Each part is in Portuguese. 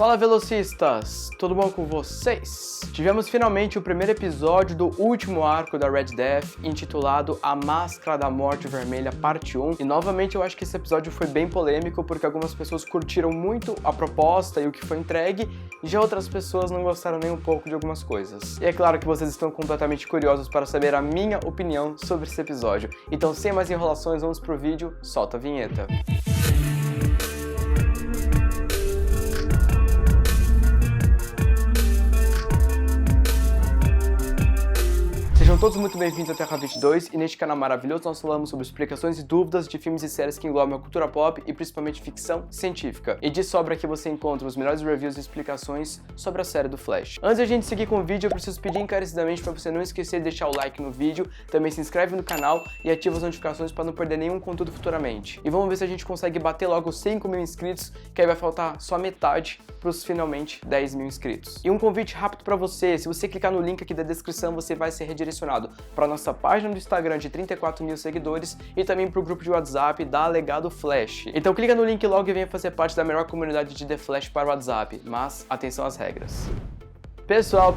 Fala, velocistas! Tudo bom com vocês? Tivemos finalmente o primeiro episódio do último arco da Red Death, intitulado A Máscara da Morte Vermelha Parte 1, e novamente eu acho que esse episódio foi bem polêmico, porque algumas pessoas curtiram muito a proposta e o que foi entregue, e já outras pessoas não gostaram nem um pouco de algumas coisas. E é claro que vocês estão completamente curiosos para saber a minha opinião sobre esse episódio, então sem mais enrolações, vamos pro vídeo, solta a vinheta. Sejam todos muito bem-vindos à Terra 22, e neste canal maravilhoso nós falamos sobre explicações e dúvidas de filmes e séries que englobam a cultura pop e principalmente ficção científica. E de sobra aqui você encontra os melhores reviews e explicações sobre a série do Flash. Antes de a gente seguir com o vídeo, eu preciso pedir encarecidamente para você não esquecer de deixar o like no vídeo, também se inscreve no canal e ativa as notificações para não perder nenhum conteúdo futuramente. E vamos ver se a gente consegue bater logo os 5 mil inscritos, que aí vai faltar só metade para os finalmente 10 mil inscritos. E um convite rápido para você, se você clicar no link aqui da descrição, você vai ser redirecionado para nossa página do Instagram de 34 mil seguidores e também para o grupo de WhatsApp da Legado Flash. Então clica no link logo e venha fazer parte da melhor comunidade de The Flash para o WhatsApp, mas atenção às regras. Pessoal,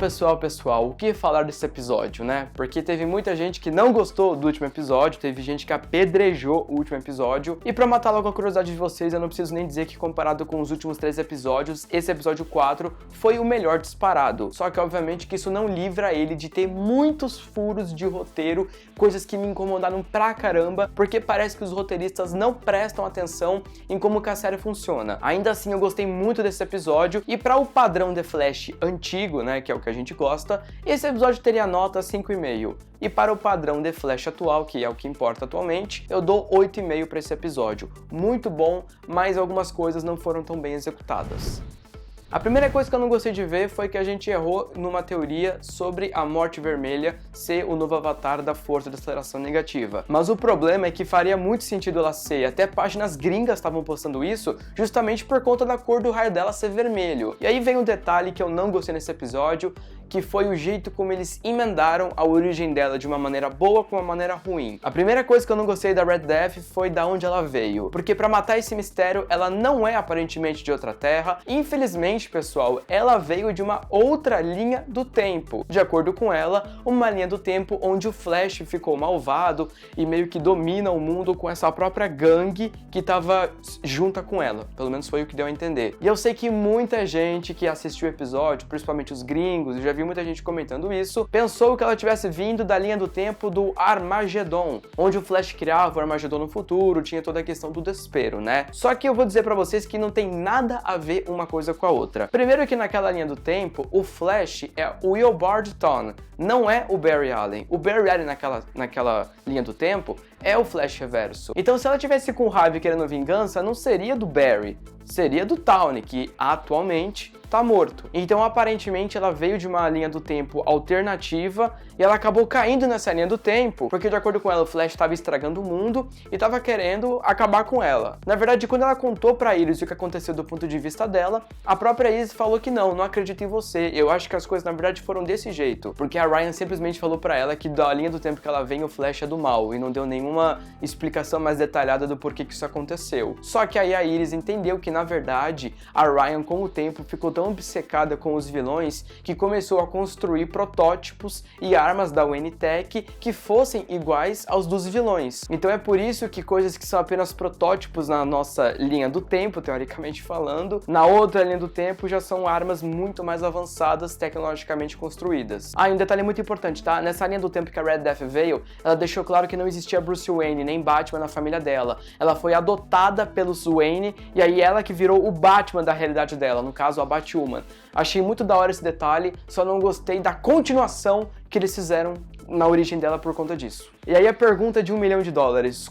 o que falar desse episódio, né? Porque teve muita gente que não gostou do último episódio, teve gente que apedrejou o último episódio, e pra matar logo a curiosidade de vocês, eu não preciso nem dizer que comparado com os últimos 3 episódios, esse episódio 4 foi o melhor disparado. Só que obviamente que isso não livra ele de ter muitos furos de roteiro, coisas que me incomodaram pra caramba, porque parece que os roteiristas não prestam atenção em como que a série funciona. Ainda assim, eu gostei muito desse episódio, e para o padrão The Flash antigo, né, que é o que a gente gosta, esse episódio teria nota 5,5. E para o padrão The Flash atual, que é o que importa atualmente, eu dou 8,5 para esse episódio. Muito bom, mas algumas coisas não foram tão bem executadas. A primeira coisa que eu não gostei de ver foi que a gente errou numa teoria sobre a Morte Vermelha ser o novo avatar da força de aceleração negativa. Mas o problema é que faria muito sentido ela ser, até páginas gringas estavam postando isso, justamente por conta da cor do raio dela ser vermelho. E aí vem um detalhe que eu não gostei nesse episódio, que foi o jeito como eles emendaram a origem dela de uma maneira boa com uma maneira ruim. A primeira coisa que eu não gostei da Red Death foi da onde ela veio, porque para matar esse mistério, ela não é aparentemente de outra terra. Infelizmente, pessoal, ela veio de uma outra linha do tempo. De acordo com ela, uma linha do tempo onde o Flash ficou malvado e meio que domina o mundo com essa própria gangue que estava junta com ela. Pelo menos foi o que deu a entender. E eu sei que muita gente que assistiu o episódio, principalmente os gringos, já vi muita gente comentando isso, pensou que ela tivesse vindo da linha do tempo do Armagedon, onde o Flash criava o Armagedon no futuro, tinha toda a questão do desespero, né? Só que eu vou dizer pra vocês que não tem nada a ver uma coisa com a outra. Primeiro que naquela linha do tempo, o Flash é o Will Barton, não é o Barry Allen. O Barry Allen naquela linha do tempo é o Flash Reverso. Então se ela tivesse com raiva e querendo vingança, não seria do Barry, seria do Tawny, que atualmente tá morto. Então aparentemente ela veio de uma linha do tempo alternativa e ela acabou caindo nessa linha do tempo, porque de acordo com ela o Flash estava estragando o mundo e estava querendo acabar com ela. Na verdade, quando ela contou pra Iris o que aconteceu do ponto de vista dela, a própria Iris falou que não acredito em você, eu acho que as coisas na verdade foram desse jeito, porque a Ryan simplesmente falou pra ela que da linha do tempo que ela vem o Flash é do mal e não deu nenhuma explicação mais detalhada do porquê que isso aconteceu. Só que aí a Iris entendeu que na verdade a Ryan com o tempo ficou tão obcecada com os vilões que começou a construir protótipos e armas da Wayne Tech que fossem iguais aos dos vilões. Então é por isso que coisas que são apenas protótipos na nossa linha do tempo, teoricamente falando, na outra linha do tempo já são armas muito mais avançadas tecnologicamente construídas. Ah, e um detalhe muito importante, tá? Nessa linha do tempo que a Red Death veio, ela deixou claro que não existia Bruce Wayne nem Batman na família dela. Ela foi adotada pelos Wayne e aí ela que virou o Batman da realidade dela, no caso a Batwoman. Achei muito da hora esse detalhe, só não gostei da continuação que eles fizeram na origem dela por conta disso. E aí a pergunta de $1 milhão: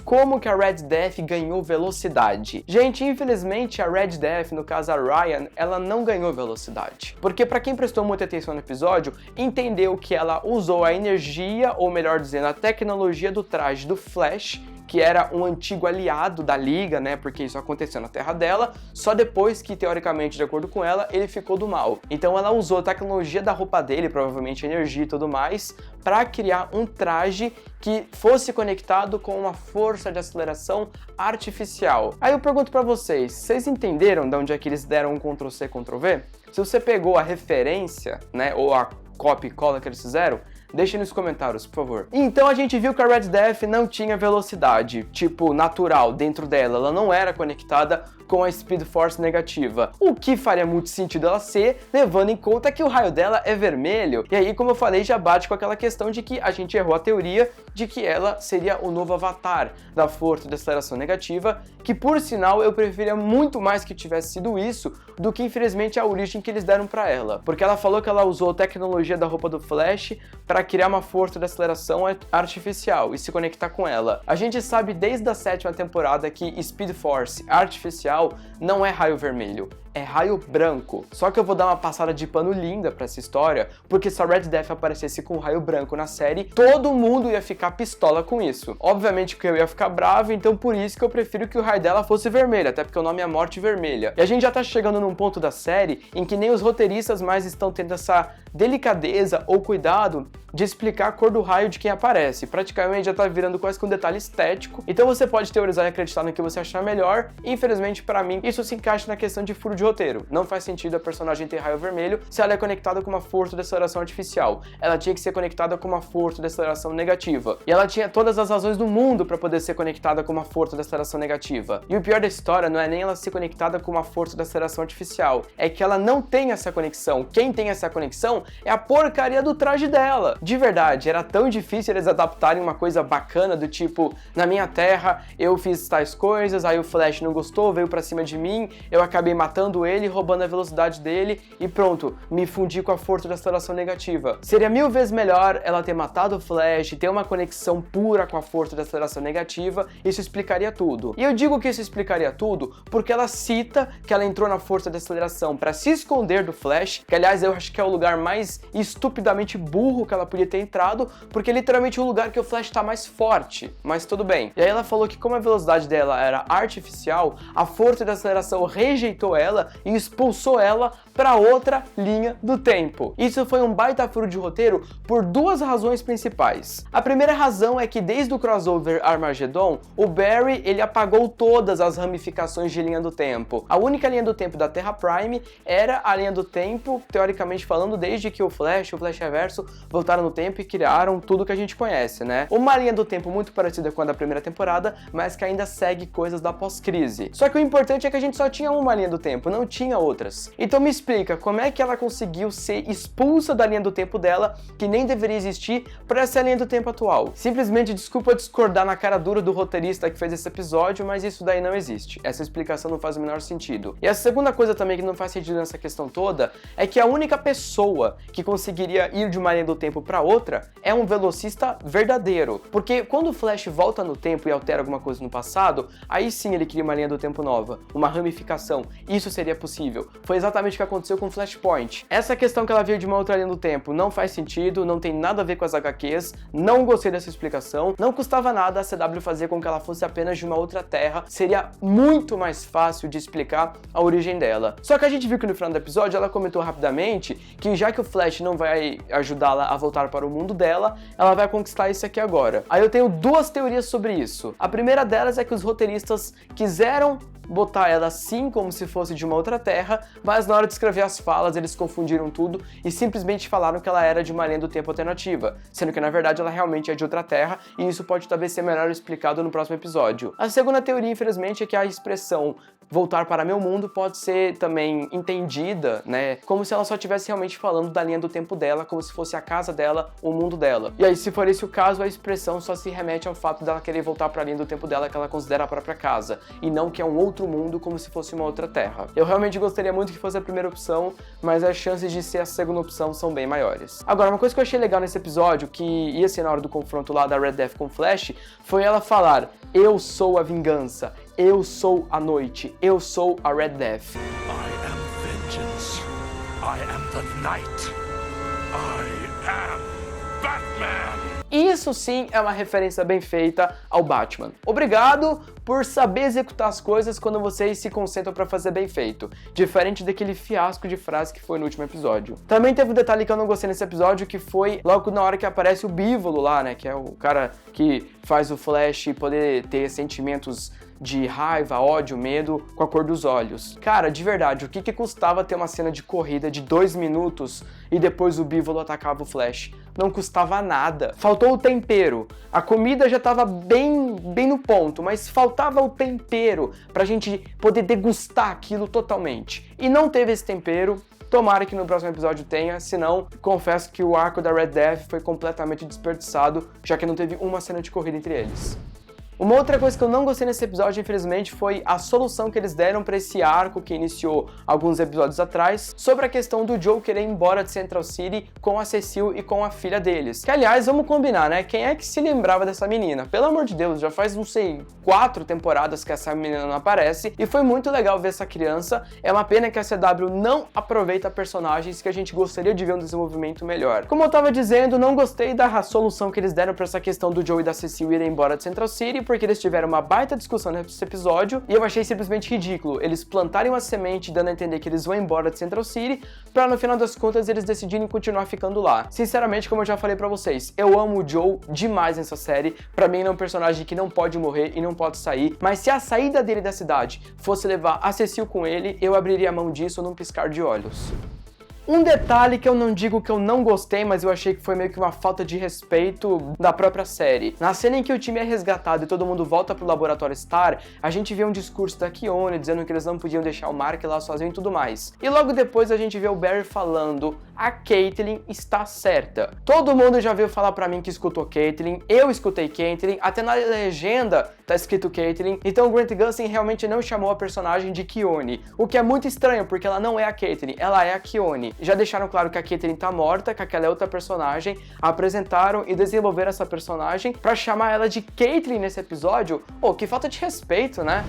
como que a Red Death ganhou velocidade? Gente, infelizmente a Red Death, no caso a Ryan, ela não ganhou velocidade. Porque pra quem prestou muita atenção no episódio, entendeu que ela usou a energia, ou melhor dizendo, a tecnologia do traje do Flash, que era um antigo aliado da Liga, né, porque isso aconteceu na Terra dela, só depois que, teoricamente, de acordo com ela, ele ficou do mal. Então ela usou a tecnologia da roupa dele, provavelmente energia e tudo mais, para criar um traje que fosse conectado com uma força de aceleração artificial. Aí eu pergunto para vocês entenderam de onde é que eles deram um Ctrl+C, Ctrl+V? Se você pegou a referência, né, ou a copy e cola que eles fizeram, deixe nos comentários, por favor. Então a gente viu que a Red Death não tinha velocidade, tipo, natural dentro dela. Ela não era conectada com a Speed Force negativa. O que faria muito sentido ela ser, levando em conta que o raio dela é vermelho. E aí, como eu falei, já bate com aquela questão de que a gente errou a teoria de que ela seria o novo avatar da força de aceleração negativa, que por sinal eu preferia muito mais que tivesse sido isso do que infelizmente a origem que eles deram pra ela. Porque ela falou que ela usou a tecnologia da roupa do Flash para criar uma força de aceleração artificial e se conectar com ela. A gente sabe desde a 7ª temporada que Speed Force artificial não é raio vermelho, é raio branco. Só que eu vou dar uma passada de pano linda pra essa história, porque se a Red Death aparecesse com raio branco na série, todo mundo ia ficar pistola com isso. Obviamente que eu ia ficar bravo, então por isso que eu prefiro que o raio dela fosse vermelho, até porque o nome é Morte Vermelha. E a gente já tá chegando num ponto da série em que nem os roteiristas mais estão tendo essa delicadeza ou cuidado de explicar a cor do raio de quem aparece. Praticamente já tá virando quase que um detalhe estético. Então você pode teorizar e acreditar no que você achar melhor. Infelizmente, pra mim, isso se encaixa na questão de furo de roteiro. Não faz sentido a personagem ter raio vermelho se ela é conectada com uma força de aceleração artificial. Ela tinha que ser conectada com uma força de aceleração negativa. E ela tinha todas as razões do mundo para poder ser conectada com uma força de aceleração negativa. E o pior da história não é nem ela ser conectada com uma força de aceleração artificial, é que ela não tem essa conexão. Quem tem essa conexão é a porcaria do traje dela. De verdade, era tão difícil eles adaptarem uma coisa bacana do tipo, na minha terra eu fiz tais coisas, aí o Flash não gostou, veio pra cima de mim, eu acabei matando ele, roubando a velocidade dele e pronto, me fundi com a força de aceleração negativa. Seria 1000 vezes melhor ela ter matado o Flash, ter uma conexão pura com a força de aceleração negativa, isso explicaria tudo. E eu digo que isso explicaria tudo porque ela cita que ela entrou na força de aceleração pra se esconder do Flash, que aliás eu acho que é o lugar mais estupidamente burro que ela podia ter entrado, porque é literalmente o lugar que o Flash tá mais forte, mas tudo bem. E aí ela falou que como a velocidade dela era artificial, a força de aceleração rejeitou ela e expulsou ela para outra linha do tempo. Isso foi um baita furo de roteiro por duas razões principais. A primeira razão é que desde o crossover Armageddon, o Barry ele apagou todas as ramificações de linha do tempo. A única linha do tempo da Terra Prime era a linha do tempo, teoricamente falando, desde que o Flash Reverso voltaram no tempo e criaram tudo que a gente conhece, né? Uma linha do tempo muito parecida com a da primeira temporada, mas que ainda segue coisas da pós-crise. Só que o importante é que a gente só tinha uma linha do tempo, não tinha outras. Então me explica, como é que ela conseguiu ser expulsa da linha do tempo dela, que nem deveria existir, para essa linha do tempo atual? Simplesmente, desculpa discordar na cara dura do roteirista que fez esse episódio, mas isso daí não existe. Essa explicação não faz o menor sentido. E a segunda coisa também que não faz sentido nessa questão toda, é que a única pessoa que conseguiria ir de uma linha do tempo para outra é um velocista verdadeiro. Porque quando o Flash volta no tempo e altera alguma coisa no passado, aí sim ele cria uma linha do tempo nova, uma ramificação. Isso seria possível. Foi exatamente o que aconteceu com o Flashpoint. Essa questão que ela veio de uma outra linha do tempo não faz sentido, não tem nada a ver com as HQs, não gostei dessa explicação, não custava nada a CW fazer com que ela fosse apenas de uma outra terra, seria muito mais fácil de explicar a origem dela. Só que a gente viu que no final do episódio ela comentou rapidamente que já que o Flash não vai ajudá-la a voltar para o mundo dela, ela vai conquistar isso aqui agora. Aí eu tenho duas teorias sobre isso. A primeira delas é que os roteiristas quiseram botar ela assim, como se fosse de uma outra terra, mas na hora de escrever as falas eles confundiram tudo e simplesmente falaram que ela era de uma linha do tempo alternativa, sendo que na verdade ela realmente é de outra terra e isso pode talvez ser melhor explicado no próximo episódio. A segunda teoria, infelizmente, é que a expressão voltar para meu mundo pode ser também entendida, né, como se ela só estivesse realmente falando da linha do tempo dela, como se fosse a casa dela, o mundo dela. E aí, se for esse o caso, a expressão só se remete ao fato dela querer voltar para a linha do tempo dela que ela considera a própria casa, e não que é um outro mundo como se fosse uma outra terra. Eu realmente gostaria muito que fosse a primeira opção, mas as chances de ser a segunda opção são bem maiores. Agora, uma coisa que eu achei legal nesse episódio, que ia ser na hora do confronto lá da Red Death com Flash, foi ela falar: eu sou a vingança, eu sou a noite, eu sou a Red Death. I am vengeance. I am the night. I am Batman. Isso sim é uma referência bem feita ao Batman. Obrigado por saber executar as coisas quando vocês se concentram pra fazer bem feito, diferente daquele fiasco de frase que foi no último episódio. Também teve um detalhe que eu não gostei nesse episódio, que foi logo na hora que aparece o Bívolo lá, né, que é o cara que faz o Flash poder ter sentimentos de raiva, ódio, medo com a cor dos olhos. Cara, de verdade, o que custava ter uma cena de corrida de 2 minutos e depois o Bívolo atacava o Flash? Não custava nada. Faltou o tempero. A comida já tava bem no ponto, mas faltava o tempero pra gente poder degustar aquilo totalmente. E não teve esse tempero. Tomara que no próximo episódio tenha, senão confesso que o arco da Red Death foi completamente desperdiçado, já que não teve uma cena de corrida entre eles. Uma outra coisa que eu não gostei nesse episódio, infelizmente, foi a solução que eles deram para esse arco que iniciou alguns episódios atrás, sobre a questão do Joe querer ir embora de Central City com a Cecile e com a filha deles. Que, aliás, vamos combinar, né? Quem é que se lembrava dessa menina? Pelo amor de Deus, já faz, não sei, 4 temporadas que essa menina não aparece, e foi muito legal ver essa criança. É uma pena que a CW não aproveita personagens que a gente gostaria de ver um desenvolvimento melhor. Como eu tava dizendo, não gostei da solução que eles deram para essa questão do Joe e da Cecile irem embora de Central City, porque eles tiveram uma baita discussão nesse episódio e eu achei simplesmente ridículo eles plantarem uma semente dando a entender que eles vão embora de Central City pra no final das contas eles decidirem continuar ficando lá. Sinceramente, como eu já falei pra vocês, eu amo o Joe demais nessa série, pra mim ele é um personagem que não pode morrer e não pode sair, mas se a saída dele da cidade fosse levar a Cecile com ele, eu abriria a mão disso num piscar de olhos. Um detalhe que eu não digo que eu não gostei, mas eu achei que foi meio que uma falta de respeito da própria série. Na cena em que o time é resgatado e todo mundo volta pro laboratório Star, a gente vê um discurso da Khione dizendo que eles não podiam deixar o Mark lá sozinho e tudo mais. E logo depois a gente vê o Barry falando: a Caitlyn está certa. Todo mundo já veio falar pra mim que escutou Caitlyn, eu escutei Caitlyn, até na legenda tá escrito Caitlyn, então o Grant Gustin realmente não chamou a personagem de Khione, o que é muito estranho porque ela não é a Caitlyn, ela é a Khione. Já deixaram claro que a Caitlyn tá morta, que aquela é outra personagem, apresentaram e desenvolveram essa personagem pra chamar ela de Caitlyn nesse episódio. Pô, que falta de respeito, né?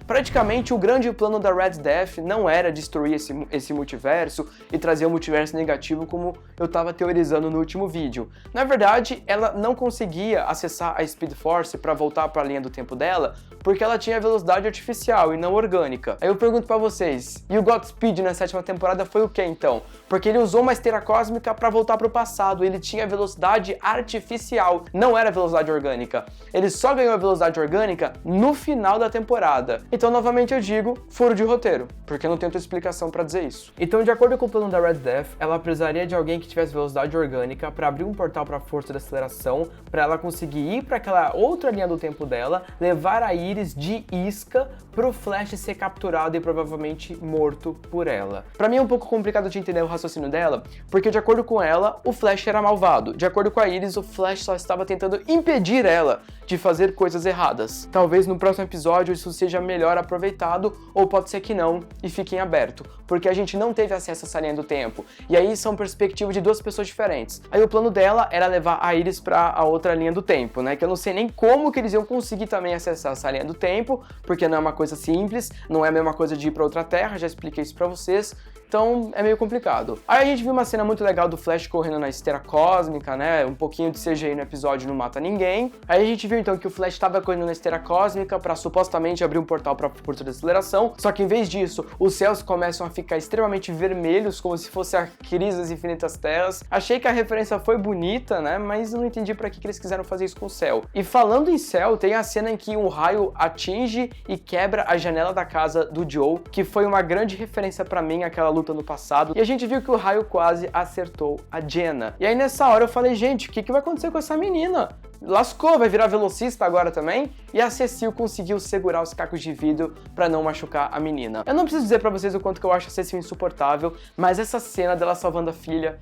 Praticamente o grande plano da Red Death não era destruir esse multiverso e trazer um multiverso negativo como eu tava teorizando no último vídeo. Na verdade, ela não conseguia acessar a Speed Force para voltar para a linha do tempo dela porque ela tinha velocidade artificial e não orgânica. Aí eu pergunto pra vocês, e o Godspeed na 7ª temporada foi o que então? Porque ele usou uma esteira cósmica para voltar pro passado, ele tinha velocidade artificial, não era velocidade orgânica. Ele só ganhou a velocidade orgânica no final da temporada. Então, novamente eu digo, furo de roteiro, porque não tem outra explicação pra dizer isso. Então, de acordo com o plano da Red Death, ela precisaria de alguém que tivesse velocidade orgânica para abrir um portal para a força da aceleração, para ela conseguir ir para aquela outra linha do tempo dela, levar a Iris de isca pro Flash ser capturado e provavelmente morto por ela. Pra mim é um pouco complicado de entender o raciocínio dela, porque de acordo com ela, o Flash era malvado. De acordo com a Iris, o Flash só estava tentando impedir ela de fazer coisas erradas. Talvez no próximo episódio isso seja melhor aproveitado, ou pode ser que não, e fique em aberto, porque a gente não teve acesso a essa linha do tempo, e aí são perspectivas de duas pessoas diferentes. Aí o plano dela era levar a Iris pra a outra linha do tempo, né, que eu não sei nem como que eles iam conseguir também acessar essa linha do tempo, porque não é uma coisa simples, não é a mesma coisa de ir pra outra terra, já expliquei isso pra vocês. Então é meio complicado. Aí a gente viu uma cena muito legal do Flash correndo na esteira cósmica, né? Um pouquinho de CGI no episódio não mata ninguém. Aí a gente viu então que o Flash estava correndo na esteira cósmica para supostamente abrir um portal para a força da aceleração. Só que em vez disso, os céus começam a ficar extremamente vermelhos, como se fosse a crise das infinitas terras. Achei que a referência foi bonita, né? Mas eu não entendi para que eles quiseram fazer isso com o céu. E falando em céu, tem a cena em que um raio atinge e quebra a janela da casa do Joe, que foi uma grande referência para mim àquela luta no passado, e a gente viu que o raio quase acertou a Jenna. E aí nessa hora eu falei, gente, o que vai acontecer com essa menina? Lascou, vai virar velocista agora também? E a Cecile conseguiu segurar os cacos de vidro pra não machucar a menina. Eu não preciso dizer pra vocês o quanto que eu acho a Cecile insuportável, mas essa cena dela salvando a filha,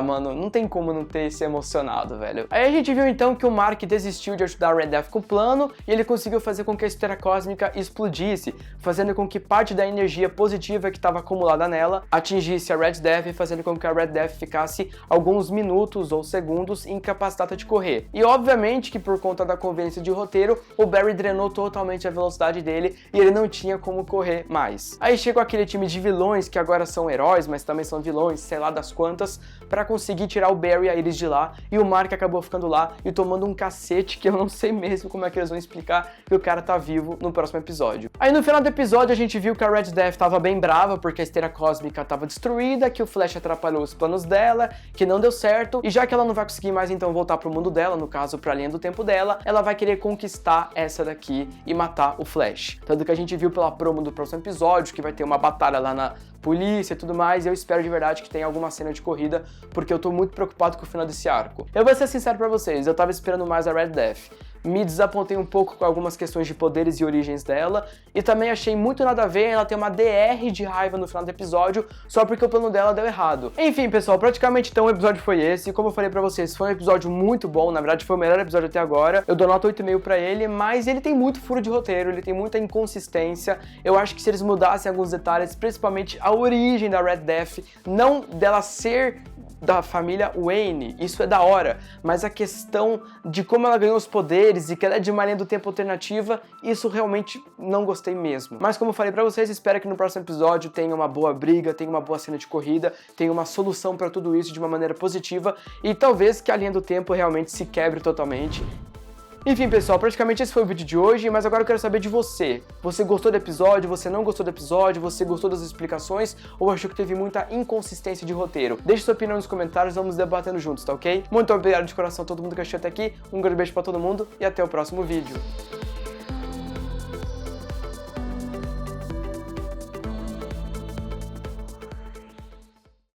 mano, não tem como não ter se emocionado, velho. Aí a gente viu então que o Mark desistiu de ajudar a Red Death com o plano, e ele conseguiu fazer com que a esteira cósmica explodisse, fazendo com que parte da energia positiva que estava acumulada nela atingisse a Red Death, fazendo com que a Red Death ficasse alguns minutos ou segundos incapacitada de correr. E obviamente Obviamente que por conta da conveniência de roteiro, o Barry drenou totalmente a velocidade dele e ele não tinha como correr mais. Aí chegou aquele time de vilões que agora são heróis, mas também são vilões, sei lá das quantas, pra conseguir tirar o Barry e a Iris de lá, e o Mark acabou ficando lá e tomando um cacete que eu não sei mesmo como é que eles vão explicar que o cara tá vivo no próximo episódio. Aí no final do episódio a gente viu que a Red Death tava bem brava porque a esteira cósmica tava destruída, que o Flash atrapalhou os planos dela, que não deu certo, e já que ela não vai conseguir mais então voltar pro mundo dela, no caso pra linha do tempo dela, ela vai querer conquistar essa daqui e matar o Flash. Tanto que a gente viu pela promo do próximo episódio que vai ter uma batalha lá na polícia e tudo mais, e eu espero de verdade que tenha alguma cena de corrida, porque eu tô muito preocupado com o final desse arco. Eu vou ser sincero pra vocês, eu tava esperando mais a Red Death. Me desapontei um pouco com algumas questões de poderes e origens dela, e também achei muito nada a ver ela ter uma DR de raiva no final do episódio, só porque o plano dela deu errado. Enfim, pessoal, praticamente então o episódio foi esse, e como eu falei pra vocês, foi um episódio muito bom, na verdade foi o melhor episódio até agora, eu dou nota 8,5 pra ele, mas ele tem muito furo de roteiro, ele tem muita inconsistência, eu acho que se eles mudassem alguns detalhes, principalmente a origem da Red Death, não dela ser da família Wayne, isso é da hora, mas a questão de como ela ganhou os poderes e que ela é de uma linha do tempo alternativa, isso realmente não gostei mesmo. Mas como eu falei pra vocês, espero que no próximo episódio tenha uma boa briga, tenha uma boa cena de corrida, tenha uma solução pra tudo isso de uma maneira positiva e talvez que a linha do tempo realmente se quebre totalmente. Enfim, pessoal, praticamente esse foi o vídeo de hoje, mas agora eu quero saber de você. Você gostou do episódio? Você não gostou do episódio? Você gostou das explicações? Ou achou que teve muita inconsistência de roteiro? Deixe sua opinião nos comentários, vamos debatendo juntos, tá ok? Muito obrigado de coração a todo mundo que assistiu até aqui, um grande beijo pra todo mundo e até o próximo vídeo.